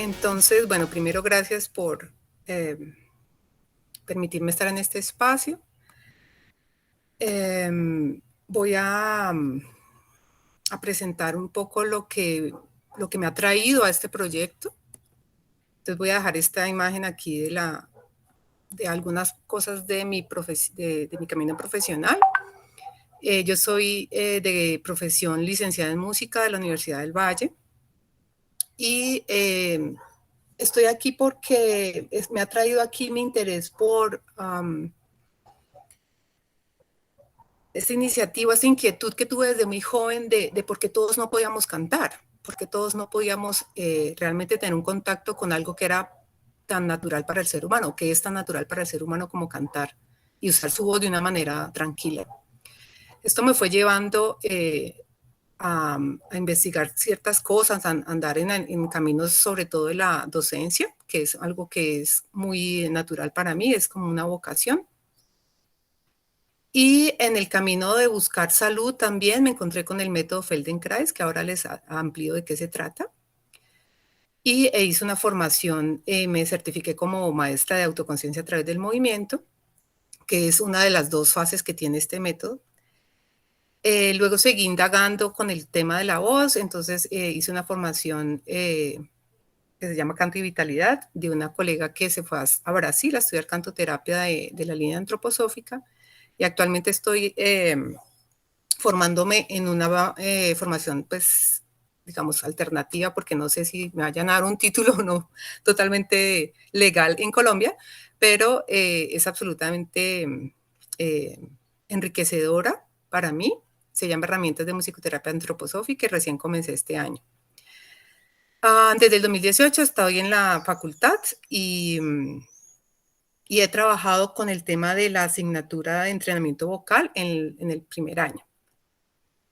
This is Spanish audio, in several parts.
Entonces, bueno, primero gracias por permitirme estar en este espacio. Voy a presentar un poco lo que me ha traído a este proyecto. Entonces voy a dejar esta imagen aquí de algunas cosas de mi camino profesional. Yo soy de profesión licenciada en música de la Universidad del Valle y estoy aquí porque me ha traído aquí mi interés por esta iniciativa, esta inquietud que tuve desde muy joven de por qué todos no podíamos cantar, porque todos no podíamos realmente tener un contacto con algo que era tan natural para el ser humano, que es tan natural para el ser humano como cantar y usar su voz de una manera tranquila. Esto me fue llevando a investigar ciertas cosas, a andar en caminos sobre todo de la docencia, que es algo que es muy natural para mí, es como una vocación. Y en el camino de buscar salud también me encontré con el método Feldenkrais, que ahora les amplío de qué se trata. Y hice una formación, me certifiqué como maestra de autoconciencia a través del movimiento, que es una de las dos fases que tiene este método. Luego seguí indagando con el tema de la voz, entonces hice una formación que se llama Canto y Vitalidad, de una colega que se fue a Brasil a estudiar cantoterapia de la línea antroposófica, y actualmente estoy formándome en una formación, pues, digamos, alternativa, porque no sé si me vayan a dar un título o no totalmente legal en Colombia, pero es absolutamente enriquecedora para mí. Se llama Herramientas de Musicoterapia Antroposófica y recién comencé este año. Desde el 2018 estoy en la facultad y he trabajado con el tema de la asignatura de entrenamiento vocal en el primer año.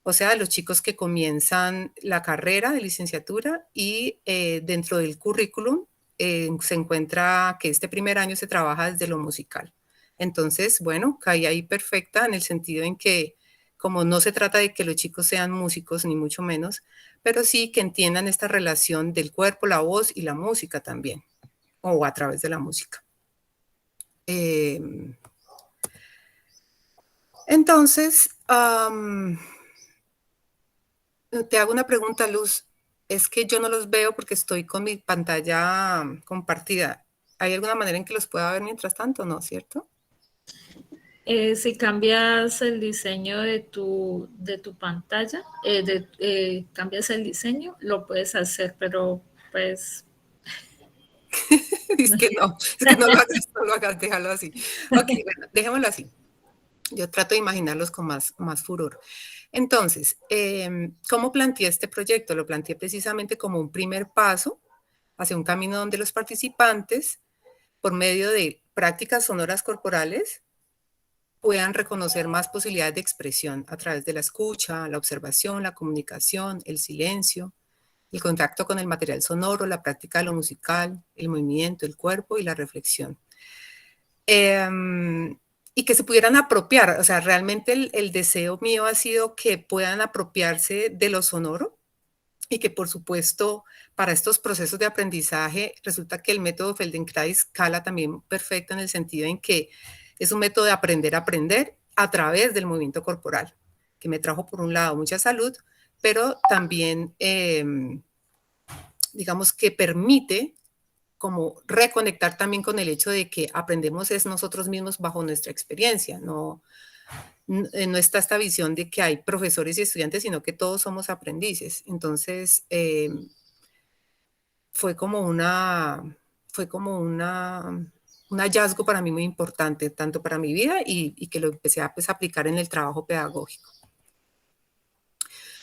O sea, los chicos que comienzan la carrera de licenciatura y dentro del currículum se encuentra que este primer año se trabaja desde lo musical. Entonces, bueno, caí ahí perfecta en el sentido en que como no se trata de que los chicos sean músicos, ni mucho menos, pero sí que entiendan esta relación del cuerpo, la voz y la música también, o a través de la música. Entonces, te hago una pregunta, Luz. Es que yo no los veo porque estoy con mi pantalla compartida. ¿Hay alguna manera en que los pueda ver mientras tanto? ¿No? ¿Cierto? Si cambias el diseño de tu pantalla, cambias el diseño, lo puedes hacer, pero pues... Es que no lo hagas, déjalo así. Ok, bueno, dejémoslo así. Yo trato de imaginarlos con más furor. Entonces, ¿cómo planteé este proyecto? Lo planteé precisamente como un primer paso hacia un camino donde los participantes, por medio de prácticas sonoras corporales, puedan reconocer más posibilidades de expresión a través de la escucha, la observación, la comunicación, el silencio, el contacto con el material sonoro, la práctica de lo musical, el movimiento, el cuerpo y la reflexión. Y que se pudieran apropiar, o sea, realmente el deseo mío ha sido que puedan apropiarse de lo sonoro y que, por supuesto, para estos procesos de aprendizaje, resulta que el método Feldenkrais cala también perfecto en el sentido en que es un método de aprender a aprender a través del movimiento corporal, que me trajo, por un lado, mucha salud, pero también, digamos, que permite como reconectar también con el hecho de que aprendemos es nosotros mismos bajo nuestra experiencia, no está esta visión de que hay profesores y estudiantes, sino que todos somos aprendices. Entonces, fue como un hallazgo para mí muy importante, tanto para mi vida y que lo empecé a pues, aplicar en el trabajo pedagógico.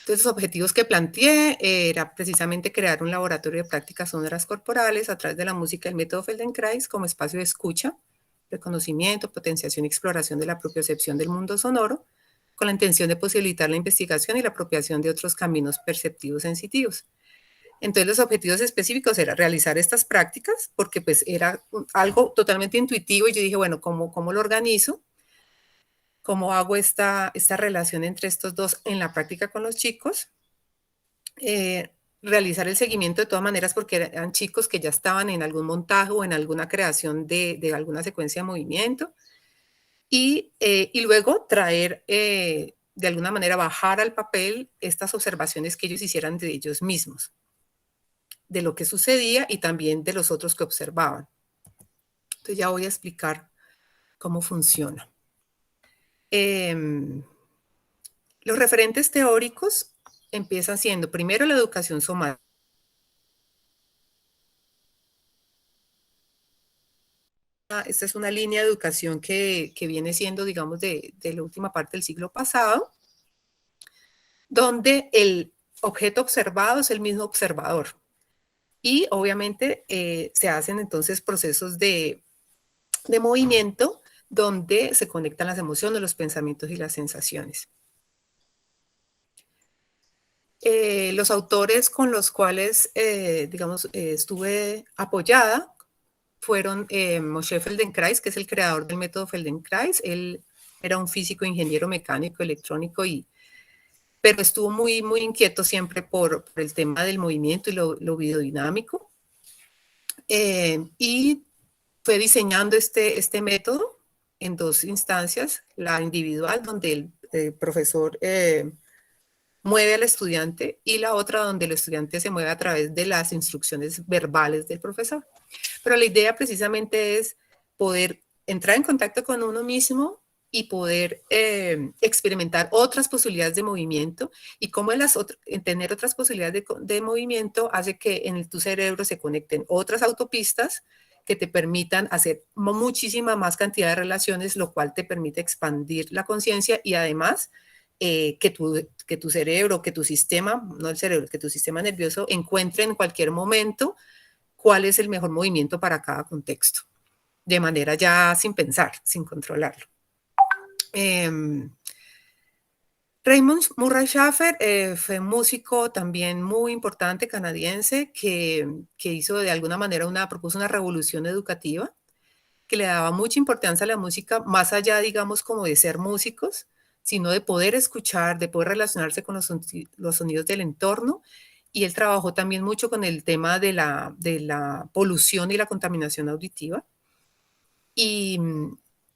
Entonces, los objetivos que planteé era precisamente crear un laboratorio de prácticas sonoras corporales a través de la música y el método Feldenkrais como espacio de escucha, reconocimiento, potenciación y exploración de la propiocepción del mundo sonoro, con la intención de posibilitar la investigación y la apropiación de otros caminos perceptivos sensitivos. Entonces, los objetivos específicos era realizar estas prácticas, porque pues era algo totalmente intuitivo y yo dije, bueno, ¿cómo lo organizo? ¿Cómo hago esta relación entre estos dos en la práctica con los chicos? realizar el seguimiento de todas maneras porque eran chicos que ya estaban en algún montaje o en alguna creación de alguna secuencia de movimiento y luego traer, de alguna manera, bajar al papel estas observaciones que ellos hicieran de ellos mismos, de lo que sucedía y también de los otros que observaban. Entonces ya voy a explicar cómo funciona. Los referentes teóricos empiezan siendo primero la educación somática. Esta es una línea de educación que viene siendo, digamos, de la última parte del siglo pasado, donde el objeto observado es el mismo observador. Y obviamente se hacen entonces procesos de movimiento donde se conectan las emociones, los pensamientos y las sensaciones. Los autores con los cuales, digamos, estuve apoyada fueron Moshe Feldenkrais, que es el creador del método Feldenkrais. Él era un físico, ingeniero mecánico, electrónico, pero estuvo muy, muy inquieto siempre por el tema del movimiento y lo biodinámico. Y fue diseñando este método en dos instancias, la individual, donde el profesor mueve al estudiante, y la otra donde el estudiante se mueve a través de las instrucciones verbales del profesor. Pero la idea precisamente es poder entrar en contacto con uno mismo y poder experimentar otras posibilidades de movimiento, y cómo tener otras posibilidades de movimiento hace que en tu cerebro se conecten otras autopistas que te permitan hacer muchísima más cantidad de relaciones, lo cual te permite expandir la conciencia y además que tu cerebro, que tu sistema, no el cerebro, que tu sistema nervioso encuentre en cualquier momento cuál es el mejor movimiento para cada contexto, de manera ya sin pensar, sin controlarlo. Raymond Murray Schafer fue un músico también muy importante canadiense que hizo de alguna manera propuso una revolución educativa que le daba mucha importancia a la música, más allá, digamos, como de ser músicos, sino de poder escuchar, de poder relacionarse con los sonidos del entorno. Y él trabajó también mucho con el tema de la polución y la contaminación auditiva. Y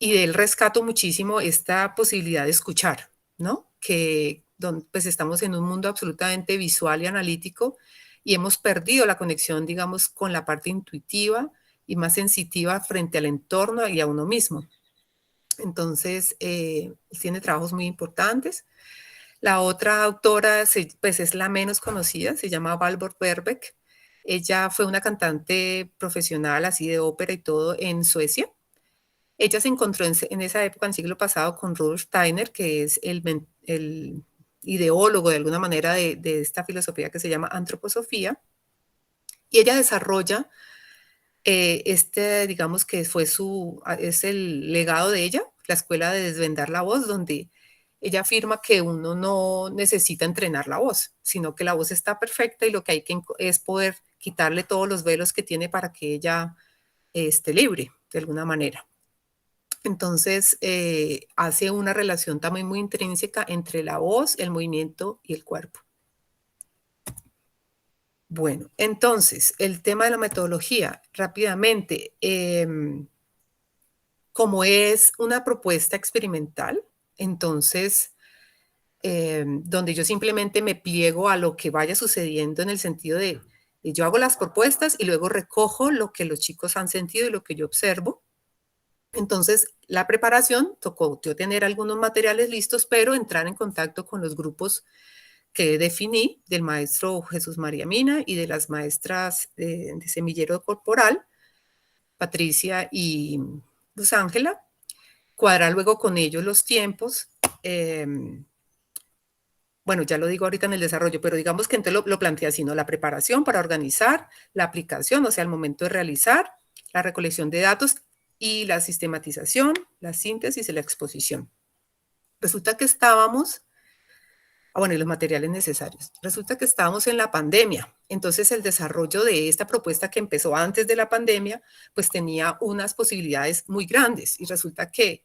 él rescató muchísimo esta posibilidad de escuchar, ¿no? Pues estamos en un mundo absolutamente visual y analítico y hemos perdido la conexión, digamos, con la parte intuitiva y más sensitiva frente al entorno y a uno mismo. Entonces, tiene trabajos muy importantes. La otra autora, pues es la menos conocida, se llama Valborg Verbeek. Ella fue una cantante profesional, así de ópera y todo, en Suecia. Ella se encontró en esa época, en el siglo pasado, con Rudolf Steiner, que es el ideólogo de alguna manera de esta filosofía que se llama antroposofía. Y ella desarrolla digamos que es el legado de ella, la escuela de desvendar la voz, donde ella afirma que uno no necesita entrenar la voz, sino que la voz está perfecta y lo que hay que es poder quitarle todos los velos que tiene para que ella esté libre, de alguna manera. Entonces, hace una relación también muy intrínseca entre la voz, el movimiento y el cuerpo. Bueno, entonces, el tema de la metodología, rápidamente, como es una propuesta experimental, entonces, donde yo simplemente me pliego a lo que vaya sucediendo en el sentido de yo hago las propuestas y luego recojo lo que los chicos han sentido y lo que yo observo. Entonces, la preparación tocó yo tener algunos materiales listos, pero entrar en contacto con los grupos que definí, del maestro Jesús María Mina y de las maestras de semillero corporal, Patricia y Luz Ángela, cuadrar luego con ellos los tiempos. Bueno, ya lo digo ahorita en el desarrollo, pero digamos que entonces lo planteé así, ¿no? La preparación para organizar, la aplicación, o sea, el momento de realizar, la recolección de datos y la sistematización, la síntesis y la exposición. Resulta que estábamos, bueno, y los materiales necesarios. Resulta que estábamos en la pandemia, entonces el desarrollo de esta propuesta que empezó antes de la pandemia, pues tenía unas posibilidades muy grandes y resulta que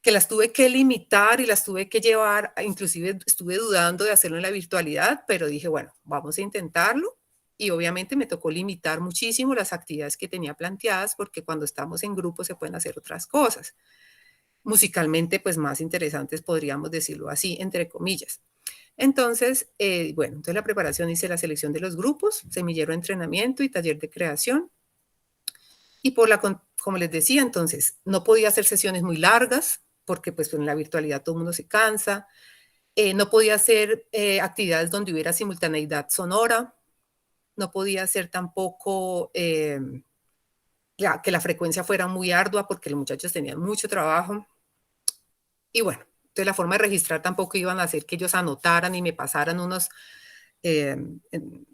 que las tuve que limitar y las tuve que llevar, inclusive estuve dudando de hacerlo en la virtualidad, pero dije, bueno, vamos a intentarlo. Y obviamente me tocó limitar muchísimo las actividades que tenía planteadas, porque cuando estamos en grupo se pueden hacer otras cosas. Musicalmente, pues más interesantes, podríamos decirlo así, entre comillas. Entonces, bueno, entonces la preparación hice la selección de los grupos, semillero de entrenamiento y taller de creación. Y como les decía, entonces, no podía hacer sesiones muy largas, porque pues en la virtualidad todo el mundo se cansa. No podía hacer actividades donde hubiera simultaneidad sonora. No podía hacer tampoco que la frecuencia fuera muy ardua, porque los muchachos tenían mucho trabajo. Y bueno, entonces la forma de registrar tampoco iban a hacer que ellos anotaran y me pasaran unos,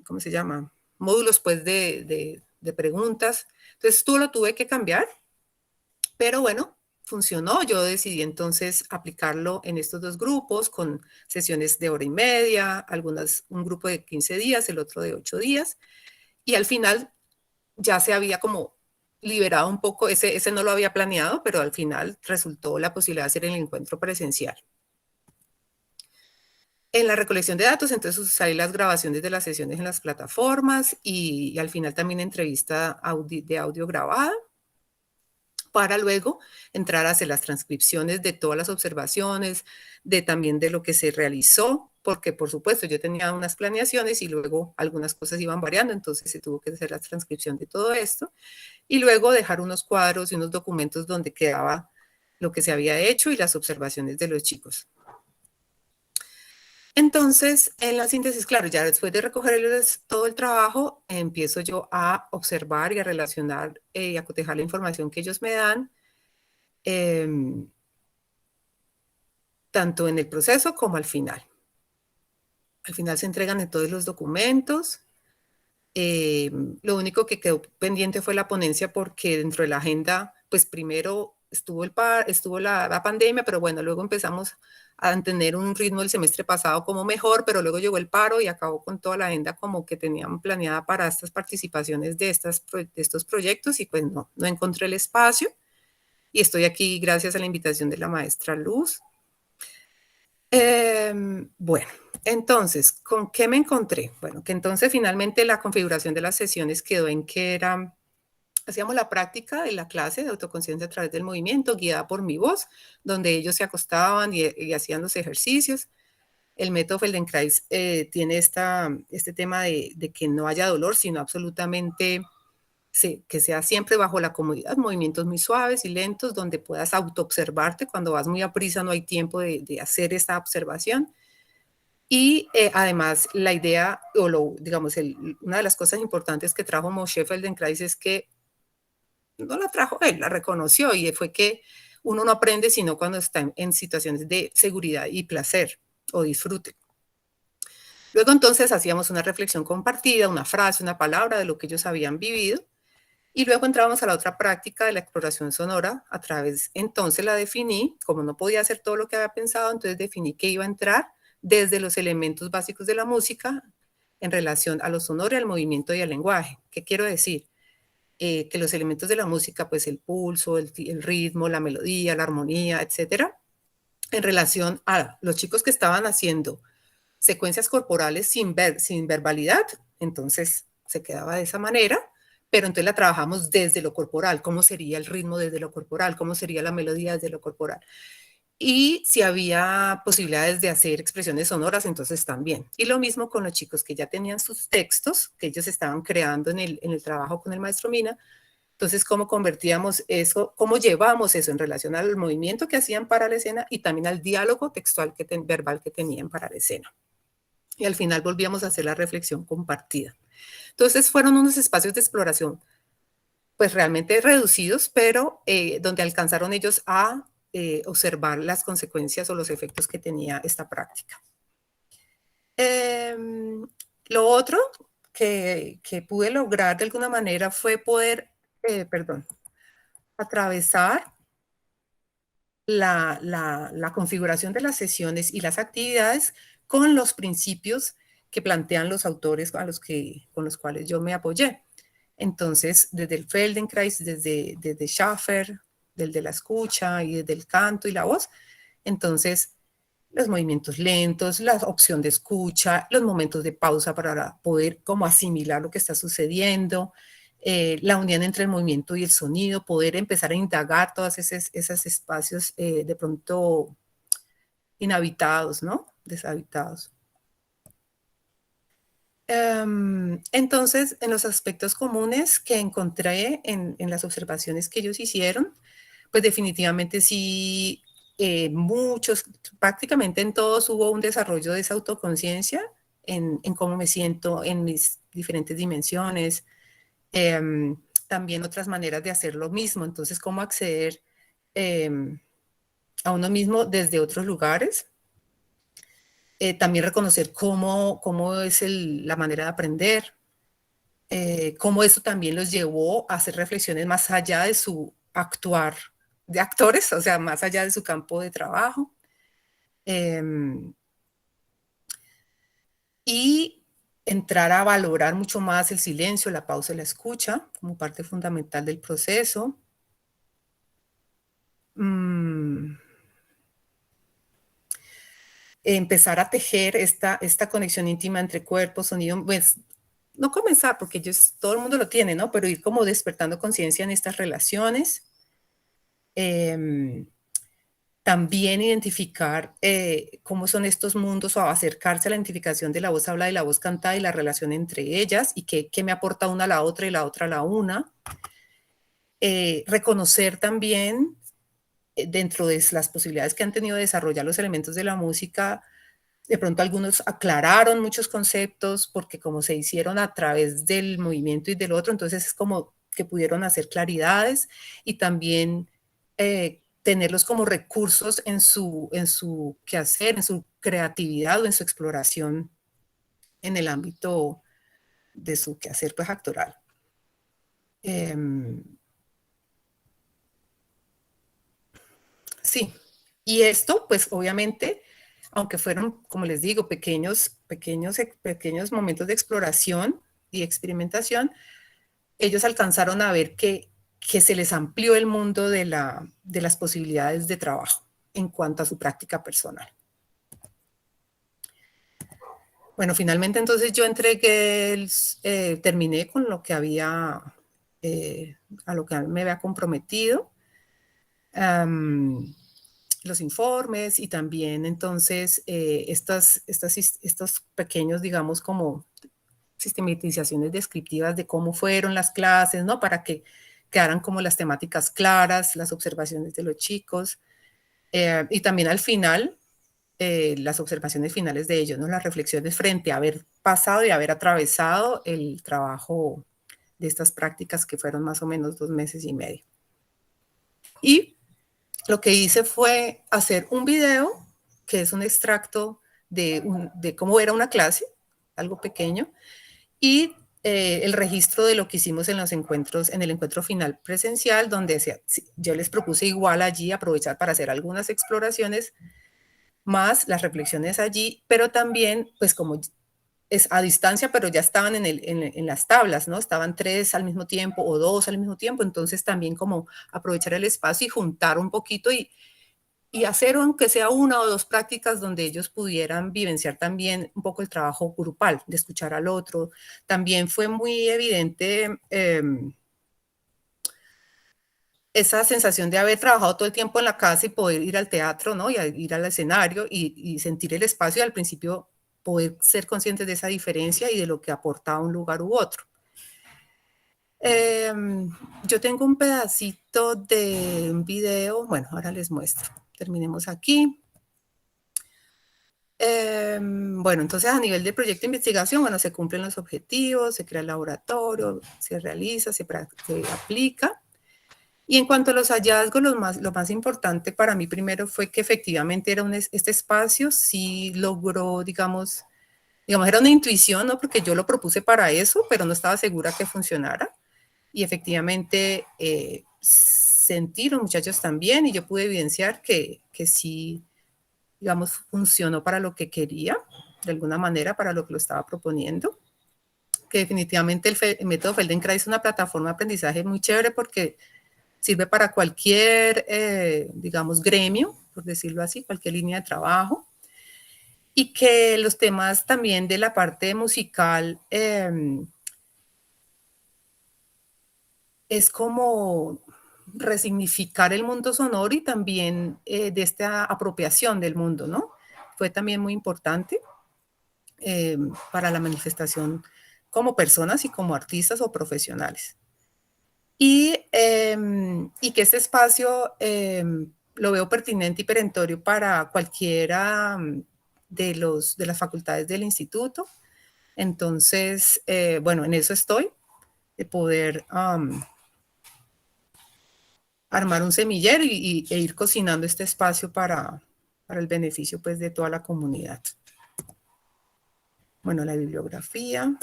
¿cómo se llama? Módulos pues de preguntas. Entonces tú lo tuve que cambiar, pero bueno, funcionó. Yo decidí entonces aplicarlo en estos dos grupos con sesiones de hora y media, algunas, un grupo de 15 días, el otro de 8 días. Y al final ya se había como liberado un poco, ese no lo había planeado, pero al final resultó la posibilidad de hacer el encuentro presencial. En la recolección de datos, entonces usaré las grabaciones de las sesiones en las plataformas y al final también entrevista de audio grabada para luego entrar a hacer las transcripciones de todas las observaciones, también de lo que se realizó, porque por supuesto yo tenía unas planeaciones y luego algunas cosas iban variando, entonces se tuvo que hacer la transcripción de todo esto y luego dejar unos cuadros y unos documentos donde quedaba lo que se había hecho y las observaciones de los chicos. Entonces, en la síntesis, claro, ya después de recoger todo el trabajo, empiezo yo a observar y a relacionar y a cotejar la información que ellos me dan, eh, tanto en el proceso como al final. Al final se entregan en todos los documentos. Lo único que quedó pendiente fue la ponencia porque dentro de la agenda, pues primero estuvo la pandemia, pero bueno, luego empezamos a tener un ritmo el semestre pasado como mejor, pero luego llegó el paro y acabó con toda la agenda como que tenían planeada para estas participaciones de estos proyectos y pues no encontré el espacio y estoy aquí gracias a la invitación de la maestra Luz. Bueno, entonces, ¿con qué me encontré? Bueno, que entonces finalmente la configuración de las sesiones quedó en que hacíamos la práctica de la clase de autoconciencia a través del movimiento, guiada por mi voz, donde ellos se acostaban y hacían los ejercicios. El método Feldenkrais tiene este tema de que no haya dolor, sino absolutamente que sea siempre bajo la comodidad, movimientos muy suaves y lentos, donde puedas autoobservarte. Cuando vas muy a prisa no hay tiempo de hacer esta observación. Y además la idea, digamos, una de las cosas importantes que trajo Moshe Feldenkrais es que no la trajo él, la reconoció y fue que uno no aprende sino cuando está en situaciones de seguridad y placer o disfrute. Luego entonces hacíamos una reflexión compartida, una frase, una palabra de lo que ellos habían vivido y luego entrábamos a la otra práctica de la exploración sonora entonces la definí, como no podía hacer todo lo que había pensado, entonces definí que iba a entrar desde los elementos básicos de la música en relación a lo sonoro, al movimiento y al lenguaje. ¿Qué quiero decir? Que los elementos de la música, pues el pulso, el ritmo, la melodía, la armonía, etcétera, en relación a los chicos que estaban haciendo secuencias corporales sin verbalidad, entonces se quedaba de esa manera, pero entonces la trabajamos desde lo corporal, cómo sería el ritmo desde lo corporal, cómo sería la melodía desde lo corporal. Y si había posibilidades de hacer expresiones sonoras, entonces también. Y lo mismo con los chicos que ya tenían sus textos, que ellos estaban creando en el trabajo con el maestro Mina. Entonces, ¿cómo convertíamos eso, cómo llevamos eso en relación al movimiento que hacían para la escena y también al diálogo textual verbal que tenían para la escena? Y al final volvíamos a hacer la reflexión compartida. Entonces, fueron unos espacios de exploración, pues realmente reducidos, pero donde alcanzaron ellos a observar las consecuencias o los efectos que tenía esta práctica. Lo otro que pude lograr de alguna manera fue poder, atravesar la configuración de las sesiones y las actividades con los principios que plantean los autores con los cuales yo me apoyé. Entonces, desde el Feldenkrais, desde Schaffer, del de la escucha y del canto y la voz. Entonces, los movimientos lentos, la opción de escucha, los momentos de pausa para poder como asimilar lo que está sucediendo, la unión entre el movimiento y el sonido, poder empezar a indagar todos esos espacios de pronto inhabitados, ¿no? Deshabitados. Entonces, en los aspectos comunes que encontré en las observaciones que ellos hicieron, pues definitivamente sí, muchos, prácticamente en todos hubo un desarrollo de esa autoconciencia en cómo me siento en mis diferentes dimensiones, también otras maneras de hacer lo mismo, entonces cómo acceder a uno mismo desde otros lugares, también reconocer cómo es la manera de aprender, cómo eso también los llevó a hacer reflexiones más allá de su actuar de actores, o sea, más allá de su campo de trabajo. Y entrar a valorar mucho más el silencio, la pausa y la escucha como parte fundamental del proceso. Empezar a tejer esta conexión íntima entre cuerpo, sonido, pues no comenzar, porque todo el mundo lo tiene, ¿no? Pero ir como despertando conciencia en estas relaciones. También identificar cómo son estos mundos o acercarse a la identificación de la voz hablada y la voz cantada y la relación entre ellas y qué me aporta una a la otra y la otra a la una. Reconocer también dentro de las posibilidades que han tenido de desarrollar los elementos de la música, de pronto algunos aclararon muchos conceptos porque como se hicieron a través del movimiento y del otro, entonces es como que pudieron hacer claridades y también tenerlos como recursos en su quehacer, en su creatividad o en su exploración en el ámbito de su quehacer pues actoral. Sí, y esto pues obviamente, aunque fueron, como les digo, pequeños momentos de exploración y experimentación, ellos alcanzaron a ver que se les amplió el mundo de las posibilidades de trabajo en cuanto a su práctica personal. Bueno, finalmente entonces yo entregué, terminé con lo que había, a lo que me había comprometido, los informes y también entonces estos pequeños, digamos, como sistematizaciones descriptivas de cómo fueron las clases, ¿no? Para que quedaran como las temáticas claras, las observaciones de los chicos, y también al final, las observaciones finales de ellos, ¿no? Las reflexiones frente a haber pasado y haber atravesado el trabajo de estas prácticas que fueron más o menos 2 meses y medio. Y lo que hice fue hacer un video, que es un extracto de cómo era una clase, algo pequeño, y el registro de lo que hicimos en los encuentros, en el encuentro final presencial, donde yo les propuse igual allí aprovechar para hacer algunas exploraciones, más las reflexiones allí, pero también, pues como es a distancia, pero ya estaban en las tablas, ¿no? Estaban 3 al mismo tiempo o 2 al mismo tiempo, entonces también como aprovechar el espacio y juntar un poquito y hacer aunque sea 1 o 2 prácticas donde ellos pudieran vivenciar también un poco el trabajo grupal, de escuchar al otro. También fue muy evidente esa sensación de haber trabajado todo el tiempo en la casa y poder ir al teatro, ¿no? Y ir al escenario y sentir el espacio y al principio poder ser conscientes de esa diferencia y de lo que aportaba un lugar u otro. Yo tengo un pedacito de un video, bueno, ahora les muestro. Terminemos aquí. Bueno, entonces a nivel de proyecto de investigación, bueno, se cumplen los objetivos, se crea el laboratorio, se realiza, se aplica. Y en cuanto a los hallazgos, lo más importante para mí primero fue que efectivamente era este espacio sí logró, digamos, era una intuición, ¿no? Porque yo lo propuse para eso, pero no estaba segura que funcionara. Y efectivamente sentí los muchachos también y yo pude evidenciar que sí, digamos, funcionó para lo que quería, de alguna manera, para lo que lo estaba proponiendo. Que definitivamente el método Feldenkrais es una plataforma de aprendizaje muy chévere porque Sirve para cualquier, digamos, gremio, por decirlo así, cualquier línea de trabajo. Y que los temas también de la parte musical es como resignificar el mundo sonoro y también de esta apropiación del mundo, ¿no? Fue también muy importante para la manifestación como personas y como artistas o profesionales. Y que este espacio lo veo pertinente y perentorio para cualquiera de las facultades del instituto. Entonces, bueno, en eso estoy, de poder armar un semillero e ir cocinando este espacio para el beneficio pues, de toda la comunidad. Bueno, la bibliografía.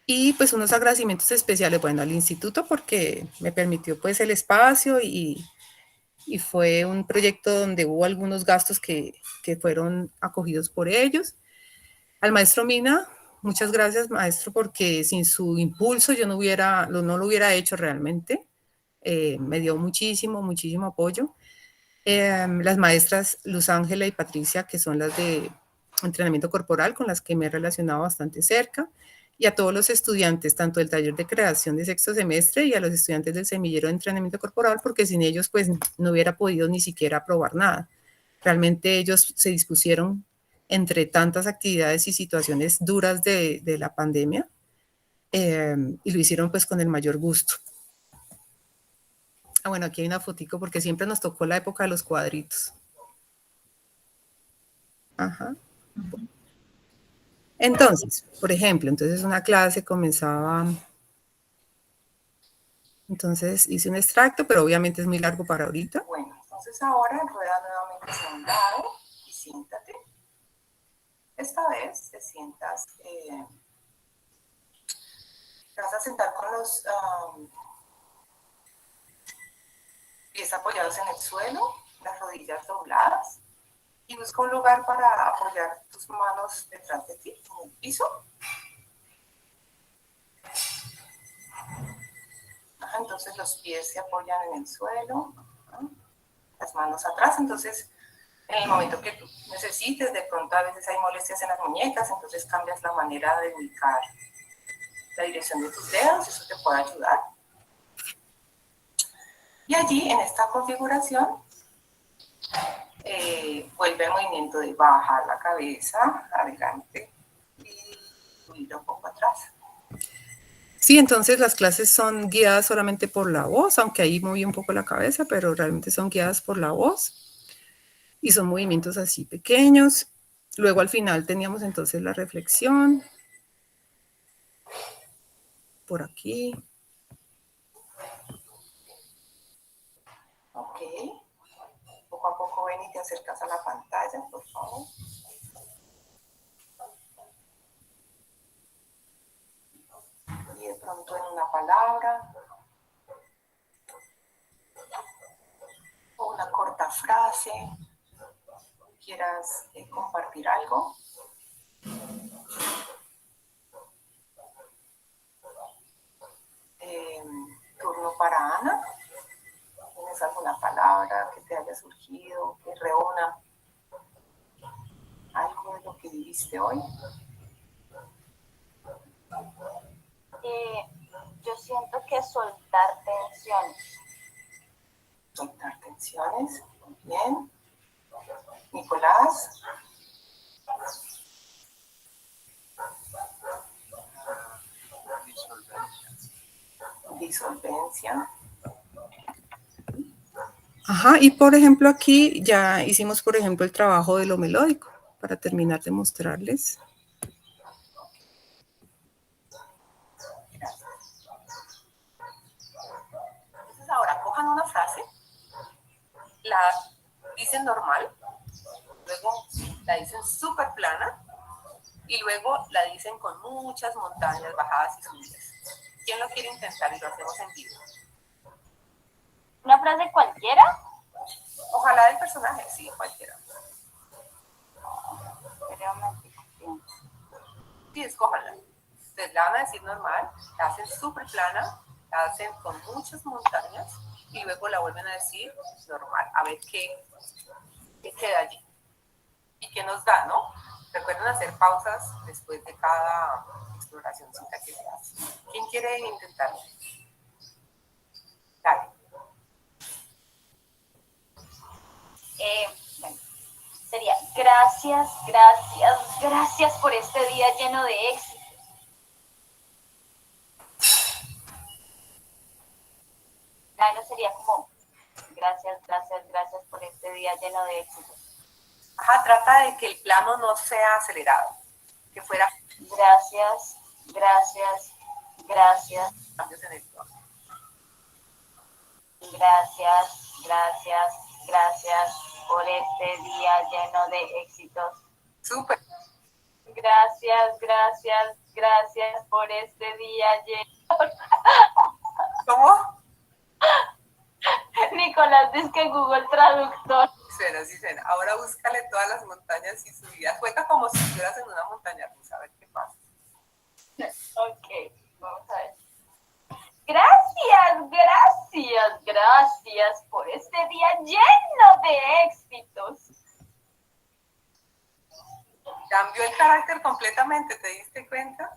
Y pues unos agradecimientos especiales, bueno, al instituto porque me permitió pues el espacio y fue un proyecto donde hubo algunos gastos que fueron acogidos por ellos. Al maestro Mina, muchas gracias maestro porque sin su impulso yo no lo hubiera hecho realmente. Me dio muchísimo, muchísimo apoyo. Las maestras Luz Ángela y Patricia, que son las de entrenamiento corporal, con las que me he relacionado bastante cerca, y a todos los estudiantes, tanto del taller de creación de sexto semestre y a los estudiantes del semillero de entrenamiento corporal, porque sin ellos pues no hubiera podido ni siquiera probar nada. Realmente ellos se dispusieron entre tantas actividades y situaciones duras de la pandemia y lo hicieron pues con el mayor gusto. Ah, bueno, aquí hay una fotico porque siempre nos tocó la época de los cuadritos. Ajá. Entonces, por ejemplo, entonces una clase comenzaba, entonces hice un extracto, pero obviamente es muy largo para ahorita. Bueno, entonces ahora rueda nuevamente hacia un lado y siéntate. Esta vez te sientas, te vas a sentar con los pies apoyados en el suelo, las rodillas dobladas y busca un lugar para apoyar tus manos detrás de ti, en el piso. Entonces los pies se apoyan en el suelo, ¿no? Las manos atrás. Entonces, en el momento que tú necesites, de pronto a veces hay molestias en las muñecas, entonces cambias la manera de ubicar la dirección de tus dedos, eso te puede ayudar. Y allí, en esta configuración, vuelve el movimiento de bajar la cabeza adelante y subir un poco atrás. Sí, entonces las clases son guiadas solamente por la voz, aunque ahí moví un poco la cabeza, pero realmente son guiadas por la voz y son movimientos así pequeños. Luego al final teníamos entonces la reflexión por aquí. Ok. Poco a poco ven y te acercas a la pantalla, por favor. Y de pronto en una palabra o una corta frase, quieras compartir algo. Turno para Ana. ¿Tienes alguna palabra que te haya surgido, que reúna algo de lo que viviste hoy? Yo siento que soltar tensiones. Soltar tensiones, muy bien. Nicolás. Disolvencia. Ajá, y por ejemplo aquí ya hicimos por ejemplo el trabajo de lo melódico para terminar de mostrarles. Entonces ahora cojan una frase, la dicen normal, luego la dicen súper plana y luego la dicen con muchas montañas, bajadas y subidas. ¿Quién lo quiere intentar y lo hacemos en vivo? ¿Una frase cualquiera? Ojalá del personaje, sí, cualquiera. Sí, escójanla. Ustedes la van a decir normal, la hacen súper plana La hacen con muchas montañas y luego la vuelven a decir normal, a ver qué queda allí y qué nos da, ¿no? Recuerden hacer pausas después de cada exploracióncita que se hace. ¿Quién quiere intentarlo? Dale. Bueno, sería gracias, gracias, gracias por este día lleno de éxito. No sería como gracias, gracias, gracias por este día lleno de éxito. Ajá, trata de que el plano no sea acelerado, que fuera Gracias, gracias, gracias, cambios en el tono. gracias, gracias, gracias por este día lleno de éxitos. Súper. Gracias, gracias, gracias por este día lleno. ¿Cómo? Nicolás dice que Google Traductor. Sí suena. Ahora búscale todas las montañas y subidas. Juega como si estuvieras en una montaña rusa, a ver qué pasa. Ok, vamos a ver. Gracias, gracias, gracias por este día lleno de éxitos. Cambió el carácter completamente, ¿te diste cuenta?